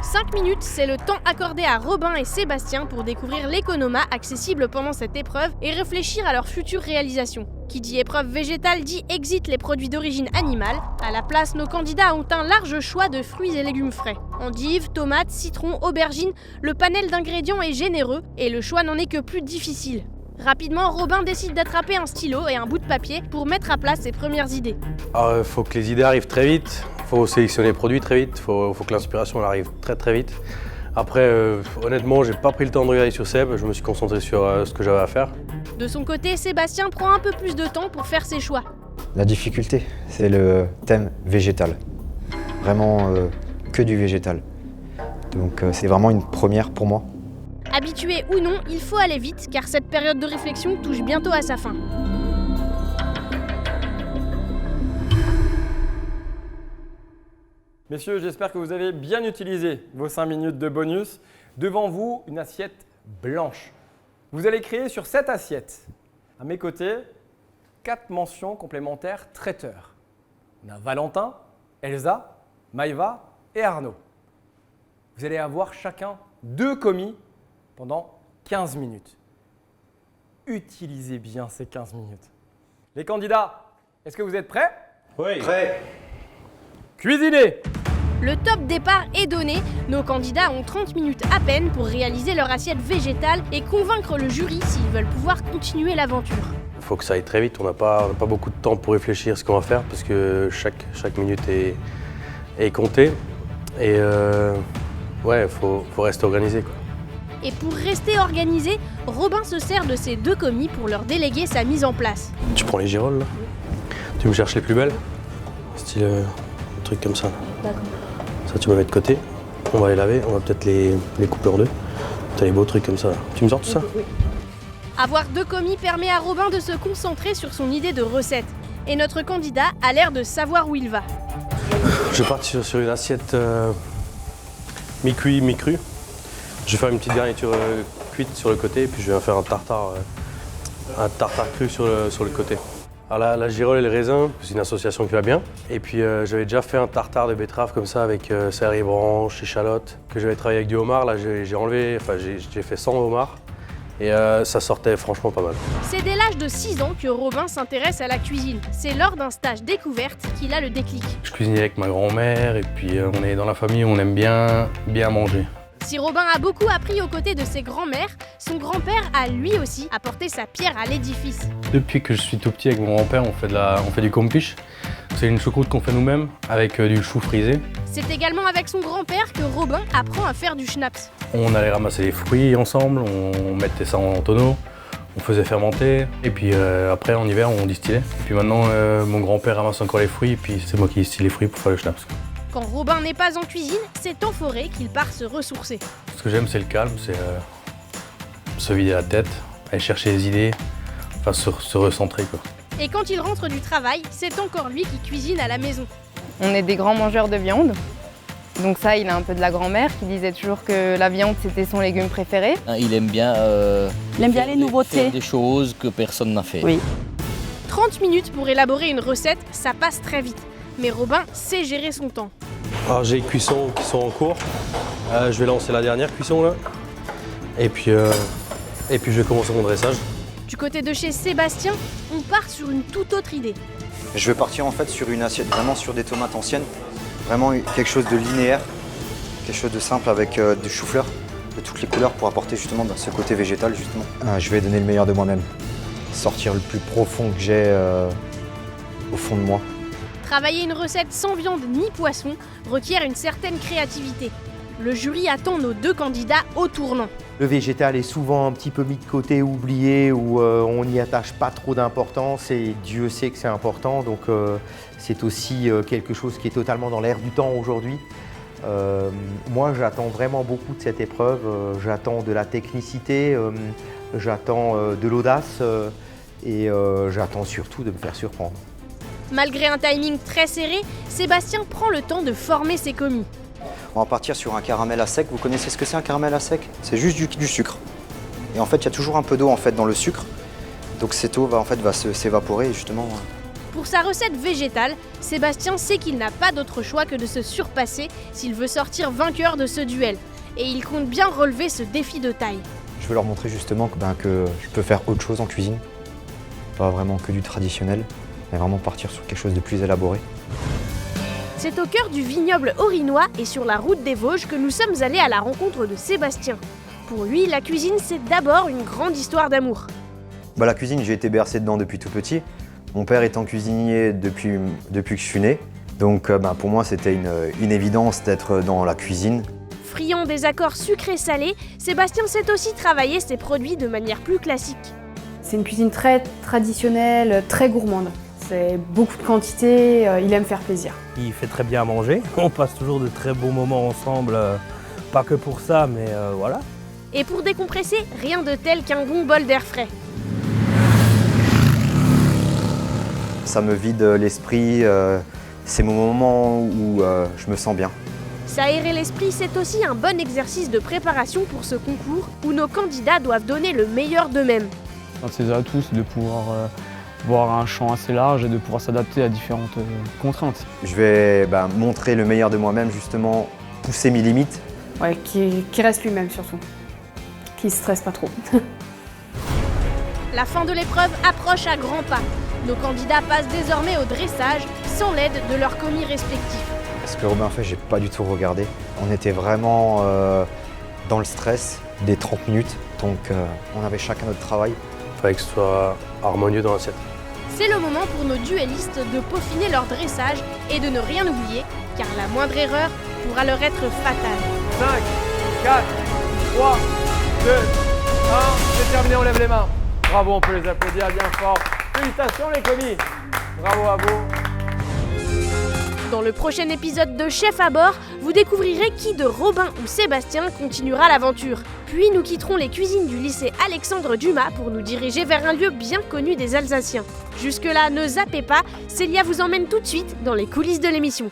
5 minutes, c'est le temps accordé à Robin et Sébastien pour découvrir l'Economa accessible pendant cette épreuve et réfléchir à leur future réalisation. Qui dit épreuve végétale dit exit les produits d'origine animale. À la place, nos candidats ont un large choix de fruits et légumes frais. Endives, tomates, citrons, aubergines, le panel d'ingrédients est généreux et le choix n'en est que plus difficile. Rapidement, Robin décide d'attraper un stylo et un bout de papier pour mettre à plat ses premières idées. Il faut que les idées arrivent très vite, il faut sélectionner les produits très vite, il faut que l'inspiration arrive très très vite. Après, honnêtement, j'ai pas pris le temps de regarder sur Seb, je me suis concentré sur ce que j'avais à faire. De son côté, Sébastien prend un peu plus de temps pour faire ses choix. La difficulté, c'est le thème végétal. Vraiment que du végétal. Donc c'est vraiment une première pour moi. Habitué ou non, il faut aller vite car cette période de réflexion touche bientôt à sa fin. Messieurs, j'espère que vous avez bien utilisé vos 5 minutes de bonus. Devant vous, une assiette blanche. Vous allez créer sur cette assiette, à mes côtés, 4 mentions complémentaires traiteurs. On a Valentin, Elsa, Maïva et Arnaud. Vous allez avoir chacun 2 commis pendant 15 minutes. Utilisez bien ces 15 minutes. Les candidats, est-ce que vous êtes prêts? Oui. Prêt. Cuisinez! Le top départ est donné. Nos candidats ont 30 minutes à peine pour réaliser leur assiette végétale et convaincre le jury s'ils veulent pouvoir continuer l'aventure. Il faut que ça aille très vite, on n'a pas beaucoup de temps pour réfléchir à ce qu'on va faire parce que chaque minute est comptée. Et ouais, faut rester organisé, quoi. Et pour rester organisé, Robin se sert de ses 2 commis pour leur déléguer sa mise en place. Tu prends les girolles, là. Tu me cherches les plus belles. Style un truc comme ça. D'accord. Ça, tu me mets de côté. On va les laver, on va peut-être les couper en 2. T'as les beaux trucs comme ça. Tu me sors tout ça? Oui. Avoir 2 commis permet à Robin de se concentrer sur son idée de recette. Et notre candidat a l'air de savoir où il va. Je vais partir sur une assiette mi-cuit, mi-cru. Je vais faire une petite garniture cuite sur le côté et puis je vais faire un tartare cru sur le côté. Alors la girole et le raisin, c'est une association qui va bien. Et puis j'avais déjà fait un tartare de betterave comme ça avec céleri, branches, échalotes, que j'avais travaillé avec du homard. Là j'ai fait 100 homards et ça sortait franchement pas mal. C'est dès l'âge de 6 ans que Robin s'intéresse à la cuisine. C'est lors d'un stage découverte qu'il a le déclic. Je cuisinais avec ma grand-mère et puis on est dans la famille où on aime bien manger. Si Robin a beaucoup appris aux côtés de ses grands-mères, son grand-père a lui aussi apporté sa pierre à l'édifice. Depuis que je suis tout petit avec mon grand-père, on fait du compiche. C'est une choucroute qu'on fait nous-mêmes avec du chou frisé. C'est également avec son grand-père que Robin apprend à faire du schnapps. On allait ramasser les fruits ensemble, on mettait ça en tonneau, on faisait fermenter et puis après en hiver on distillait. Et puis maintenant mon grand-père ramasse encore les fruits et puis c'est moi qui distille les fruits pour faire le schnapps. Quand Robin n'est pas en cuisine, c'est en forêt qu'il part se ressourcer. Ce que j'aime, c'est le calme, c'est se vider la tête, aller chercher des idées, enfin se recentrer, quoi. Et quand il rentre du travail, c'est encore lui qui cuisine à la maison. On est des grands mangeurs de viande. Donc ça, il a un peu de la grand-mère qui disait toujours que la viande, c'était son légume préféré. Il aime bien, les nouveautés. Faire des choses que personne n'a fait. Oui. 30 minutes pour élaborer une recette, ça passe très vite. Mais Robin sait gérer son temps. Alors j'ai les cuissons qui sont en cours. Je vais lancer la dernière cuisson là. Et puis je vais commencer mon dressage. Du côté de chez Sébastien, on part sur une toute autre idée. Je vais partir en fait sur une assiette vraiment sur des tomates anciennes. Vraiment quelque chose de linéaire, quelque chose de simple avec du chou-fleur de toutes les couleurs pour apporter justement ce côté végétal justement. Je vais donner le meilleur de moi-même. Sortir le plus profond que j'ai au fond de moi. Travailler une recette sans viande ni poisson requiert une certaine créativité. Le jury attend nos 2 candidats au tournant. Le végétal est souvent un petit peu mis de côté, oublié, où on n'y attache pas trop d'importance et Dieu sait que c'est important. Donc c'est aussi quelque chose qui est totalement dans l'air du temps aujourd'hui. Moi j'attends vraiment beaucoup de cette épreuve. J'attends de la technicité, j'attends de l'audace et j'attends surtout de me faire surprendre. Malgré un timing très serré, Sébastien prend le temps de former ses commis. On va partir sur un caramel à sec. Vous connaissez ce que c'est un caramel à sec? C'est juste du sucre. Et en fait, il y a toujours un peu d'eau en fait, dans le sucre. Donc cette eau va s'évaporer justement. Pour sa recette végétale, Sébastien sait qu'il n'a pas d'autre choix que de se surpasser s'il veut sortir vainqueur de ce duel. Et il compte bien relever ce défi de taille. Je veux leur montrer justement que je peux faire autre chose en cuisine. Pas vraiment que du traditionnel, mais vraiment partir sur quelque chose de plus élaboré. C'est au cœur du vignoble orinois et sur la route des Vosges que nous sommes allés à la rencontre de Sébastien. Pour lui, la cuisine, c'est d'abord une grande histoire d'amour. La cuisine, j'ai été bercé dedans depuis tout petit. Mon père étant cuisinier depuis que je suis né. Donc pour moi, c'était une évidence d'être dans la cuisine. Friand des accords sucrés-salés, Sébastien sait aussi travailler ses produits de manière plus classique. C'est une cuisine très traditionnelle, très gourmande. C'est beaucoup de quantité, il aime faire plaisir. Il fait très bien à manger, on passe toujours de très beaux moments ensemble, pas que pour ça, mais voilà. Et pour décompresser, rien de tel qu'un bon bol d'air frais. Ça me vide l'esprit, c'est mon moment où je me sens bien. S'aérer l'esprit, c'est aussi un bon exercice de préparation pour ce concours où nos candidats doivent donner le meilleur d'eux-mêmes. Un de ses atouts, c'est de pouvoir avoir un champ assez large et de pouvoir s'adapter à différentes contraintes. Je vais montrer le meilleur de moi-même, justement, pousser mes limites. Ouais, qui reste lui-même surtout, qui ne stresse pas trop. La fin de l'épreuve approche à grands pas. Nos candidats passent désormais au dressage sans l'aide de leurs commis respectifs. Ce que Robin fait, j'ai pas du tout regardé. On était vraiment dans le stress des 30 minutes, donc on avait chacun notre travail. Il fallait que ce soit harmonieux dans l'assiette. C'est le moment pour nos duellistes de peaufiner leur dressage et de ne rien oublier, car la moindre erreur pourra leur être fatale. 5, 4, 3, 2, 1, c'est terminé, on lève les mains. Bravo, on peut les applaudir bien fort. Félicitations les commis. Bravo à vous. Dans le prochain épisode de Chef à bord, vous découvrirez qui de Robin ou Sébastien continuera l'aventure. Puis nous quitterons les cuisines du lycée Alexandre Dumas pour nous diriger vers un lieu bien connu des Alsaciens. Jusque-là, ne zappez pas, Célia vous emmène tout de suite dans les coulisses de l'émission.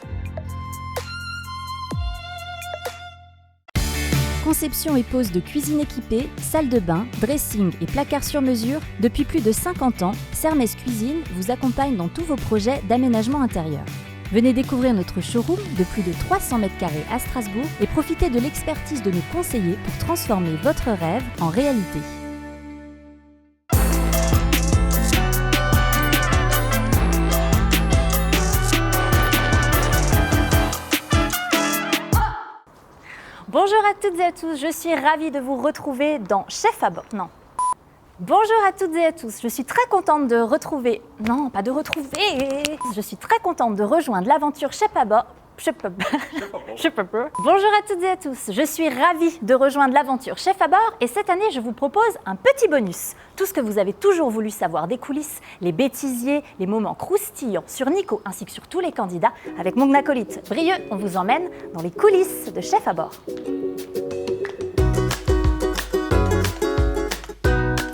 Conception et pose de cuisine équipée, salle de bain, dressing et placard sur mesure, depuis plus de 50 ans, Sermès Cuisine vous accompagne dans tous vos projets d'aménagement intérieur. Venez découvrir notre showroom de plus de 300 m² à Strasbourg et profitez de l'expertise de nos conseillers pour transformer votre rêve en réalité. Bonjour à toutes et à tous, je suis ravie de vous retrouver dans Chef à bord. Non. Bonjour à toutes et à tous, je suis très contente de retrouver... Non, pas de retrouver... Je suis très contente de rejoindre l'aventure Chef à bord... Bonjour à toutes et à tous, je suis ravie de rejoindre l'aventure Chef à bord et cette année je vous propose un petit bonus. Tout ce que vous avez toujours voulu savoir des coulisses, les bêtisiers, les moments croustillants sur Nico ainsi que sur tous les candidats. Avec mon acolyte Brieux, on vous emmène dans les coulisses de Chef à bord.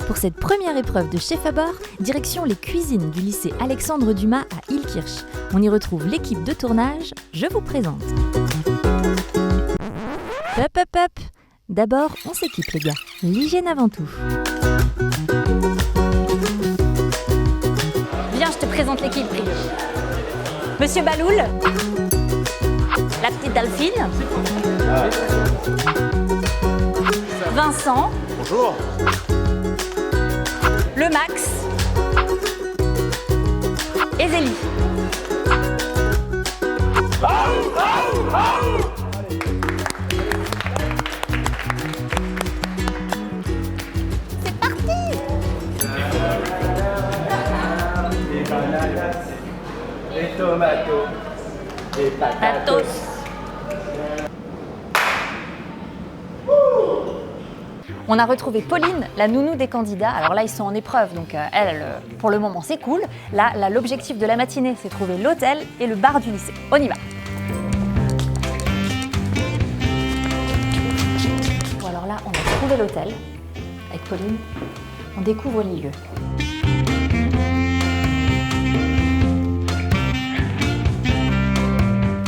Pour cette première épreuve de Chef à bord, direction les cuisines du lycée Alexandre Dumas à Illkirch. On y retrouve l'équipe de tournage, je vous présente. Hop hop hop. D'abord, on s'équipe les gars, l'hygiène avant tout. Viens, je te présente l'équipe, Brieux. Monsieur Baloul, la petite Delphine, Vincent, bonjour. Le Max et Zélie. C'est parti. Des bananas, des tomatos, des patatos. On a retrouvé Pauline, la nounou des candidats. Alors là, ils sont en épreuve, donc elle, pour le moment, c'est cool. Là, l'objectif de la matinée, c'est trouver l'hôtel et le bar du lycée. On y va. Bon, alors là, on a trouvé l'hôtel. Avec Pauline, on découvre les lieux.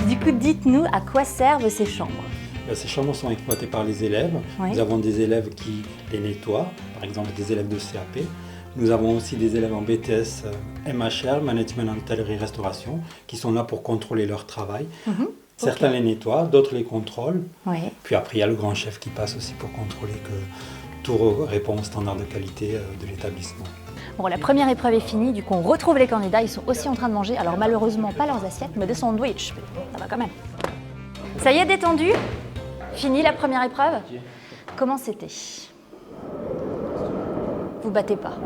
Du coup, dites-nous à quoi servent ces chambres. Ces chambres sont exploitées par les élèves. Oui. Nous avons des élèves qui les nettoient, par exemple des élèves de CAP. Nous avons aussi des élèves en BTS MHR, Management Hôtellerie-Restauration, qui sont là pour contrôler leur travail. Certains les nettoient, d'autres les contrôlent. Oui. Puis après, il y a le grand chef qui passe aussi pour contrôler que tout répond aux standards de qualité de l'établissement. Bon, la première épreuve est finie, du coup on retrouve les candidats, ils sont aussi en train de manger, alors malheureusement pas leurs assiettes, mais des sandwichs, ça va quand même. Ça y est, détendu? Fini la première épreuve? Comment c'était? Vous battez pas?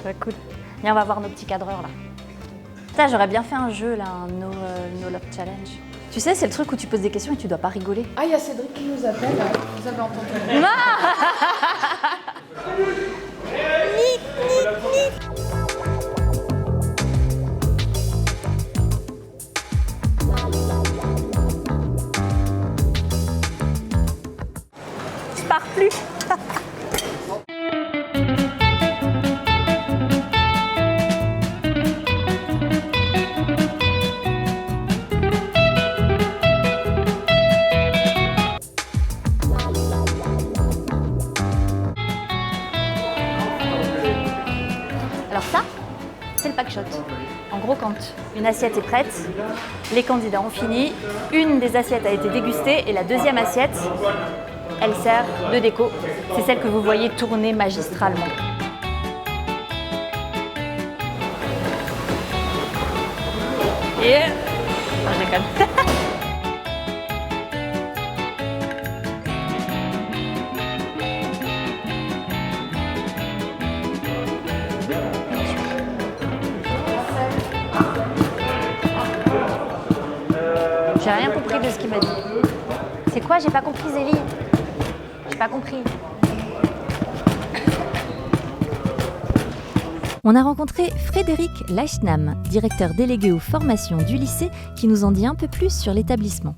Bah, cool. Viens, on va voir nos petits cadreurs là. Putain, j'aurais bien fait un jeu là, un No Love Challenge. Tu sais, c'est le truc où tu poses des questions et tu dois pas rigoler. Ah, il y a Cédric qui nous appelle, vous avez entendu? Je pars plus. Alors ça, c'est le packshot. En gros, quand une assiette est prête, les candidats ont fini, une des assiettes a été dégustée et la deuxième assiette, elle sert de déco. C'est celle que vous voyez tourner magistralement. Et... Non, je déconne. J'ai rien compris de ce qu'il m'a dit. C'est quoi? J'ai pas compris, Zélie. J'ai pas compris. On a rencontré Frédéric Leichnam, directeur délégué aux formations du lycée, qui nous en dit un peu plus sur l'établissement.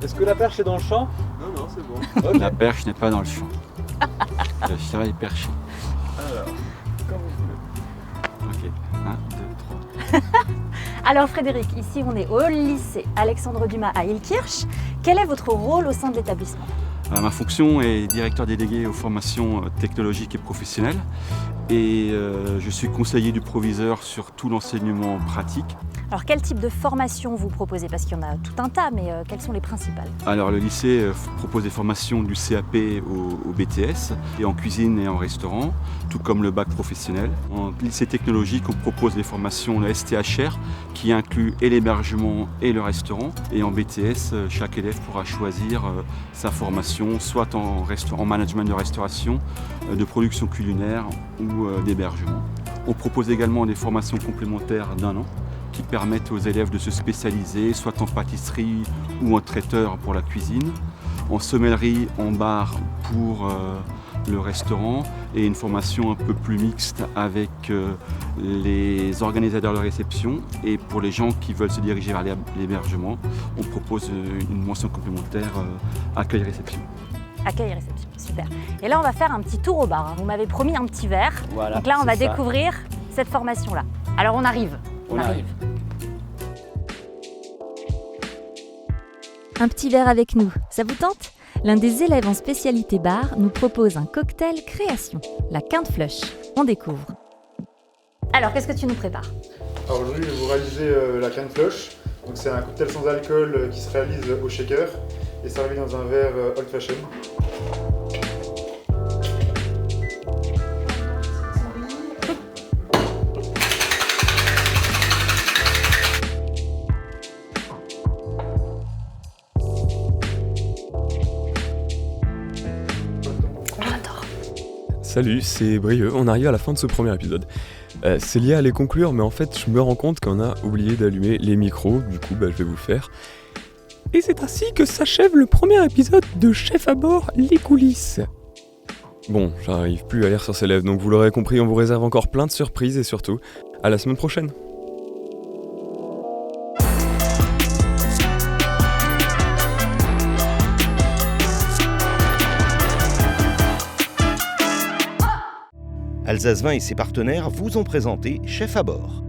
Est-ce que la perche est dans le champ? Non, c'est bon. Okay. La perche n'est pas dans le champ. Le chat est perché. Alors, comme vous voulez. Ok, 1, 2, 3. Alors Frédéric, ici on est au lycée Alexandre Dumas à Ilkirch. Quel est votre rôle au sein de l'établissement? Ma fonction est directeur délégué aux formations technologiques et professionnelles et je suis conseiller du proviseur sur tout l'enseignement pratique. Alors quel type de formation vous proposez? Parce qu'il y en a tout un tas, mais quelles sont les principales? Alors le lycée propose des formations du CAP au BTS et en cuisine et en restaurant, tout comme le bac professionnel. En lycée technologique, on propose des formations le STHR qui inclut et l'hébergement et le restaurant. Et en BTS, chaque élève pourra choisir sa formation, soit en management de restauration, de production culinaire ou d'hébergement. On propose également des formations complémentaires d'1 an qui permettent aux élèves de se spécialiser, soit en pâtisserie ou en traiteur pour la cuisine, en sommellerie, en bar pour le restaurant, et une formation un peu plus mixte avec les organisateurs de réception. Et pour les gens qui veulent se diriger vers l'hébergement, on propose une mention complémentaire accueil-réception. Accueil-réception, super. Et là, on va faire un petit tour au bar. Vous m'avez promis un petit verre. Voilà, donc là, on va c'est ça. découvrir cette formation-là. Alors, on arrive. On arrive. Un petit verre avec nous, ça vous tente? L'un des élèves en spécialité bar nous propose un cocktail création, la quinte flush. On découvre. Alors, qu'est-ce que tu nous prépares? Alors aujourd'hui, je vais vous réaliser la quinte flush. Donc c'est un cocktail sans alcool qui se réalise au shaker et servi dans un verre old fashion. Salut, c'est Brieux, on arrive à la fin de ce premier épisode. Célia allait conclure, mais en fait je me rends compte qu'on a oublié d'allumer les micros, du coup je vais vous le faire. Et c'est ainsi que s'achève le premier épisode de Chef à bord, les coulisses. Bon, j'arrive plus à lire sur ses lèvres, donc vous l'aurez compris, on vous réserve encore plein de surprises et surtout, à la semaine prochaine. Alsace Vin et ses partenaires vous ont présenté Chef à bord.